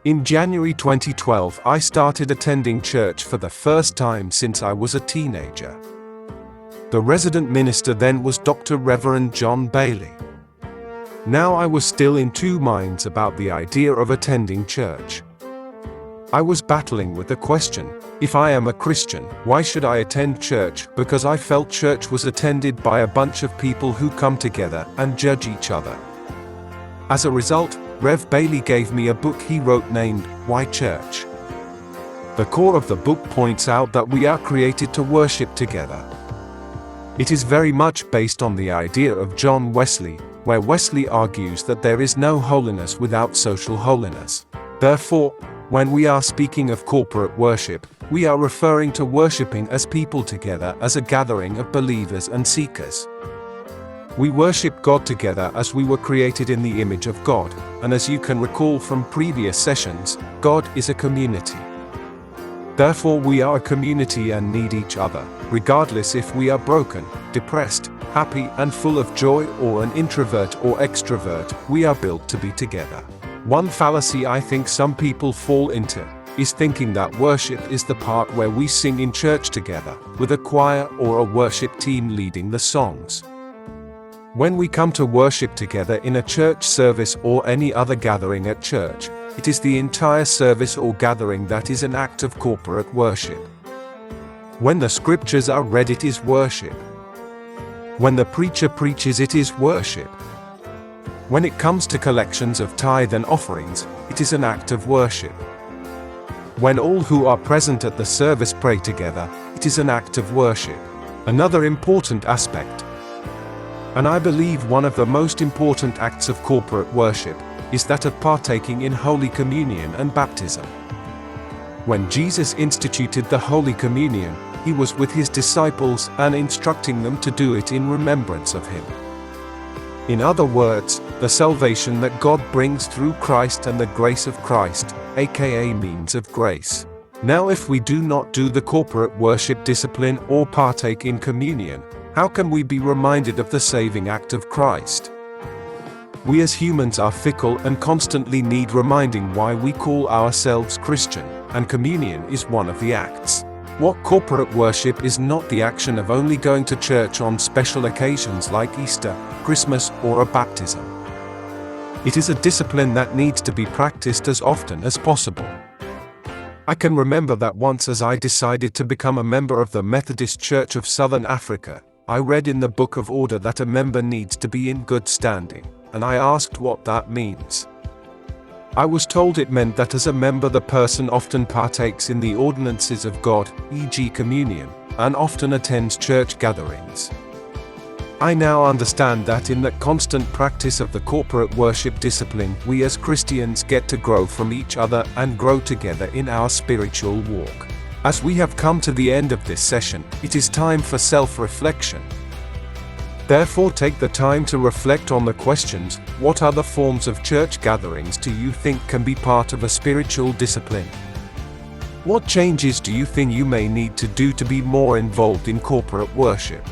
In January 2012, I started attending church for the first time since I was a teenager. The resident minister then was Dr. Reverend John Bailey. Now I was still in two minds about the idea of attending church. I was battling with the question, if I am a Christian, why should I attend church? Because I felt church was attended by a bunch of people who come together and judge each other. As a result, Rev Bailey gave me a book he wrote named, Why Church? The core of the book points out that we are created to worship together. It is very much based on the idea of John Wesley, where Wesley argues that there is no holiness without social holiness. Therefore, when we are speaking of corporate worship, we are referring to worshiping as people together as a gathering of believers and seekers. We worship God together as we were created in the image of God, and as you can recall from previous sessions, God is a community. Therefore we are a community and need each other, regardless if we are broken, depressed, happy and full of joy, or an introvert or extrovert, we are built to be together. One fallacy I think some people fall into is thinking that worship is the part where we sing in church together, with a choir or a worship team leading the songs. When we come to worship together in a church service or any other gathering at church, it is the entire service or gathering that is an act of corporate worship. When the scriptures are read, it is worship. When the preacher preaches, it is worship. When it comes to collections of tithe and offerings, it is an act of worship. When all who are present at the service pray together, it is an act of worship. Another important aspect, and I believe one of the most important acts of corporate worship, is that of partaking in Holy Communion and baptism. When Jesus instituted the Holy Communion, he was with his disciples and instructing them to do it in remembrance of him. In other words, the salvation that God brings through Christ and the grace of Christ, aka means of grace. Now if we do not do the corporate worship discipline or partake in communion, how can we be reminded of the saving act of Christ? We as humans are fickle and constantly need reminding why we call ourselves Christian, and communion is one of the acts. What corporate worship is not the action of only going to church on special occasions like Easter, Christmas, or a baptism. It is a discipline that needs to be practiced as often as possible. I can remember that once as I decided to become a member of the Methodist Church of Southern Africa, I read in the Book of Order that a member needs to be in good standing, and I asked what that means. I was told it meant that as a member the person often partakes in the ordinances of God, e.g. communion, and often attends church gatherings. I now understand that in the constant practice of the corporate worship discipline, we as Christians get to grow from each other and grow together in our spiritual walk. As we have come to the end of this session, it is time for self-reflection. Therefore take the time to reflect on the questions, what other forms of church gatherings do you think can be part of a spiritual discipline? What changes do you think you may need to do to be more involved in corporate worship?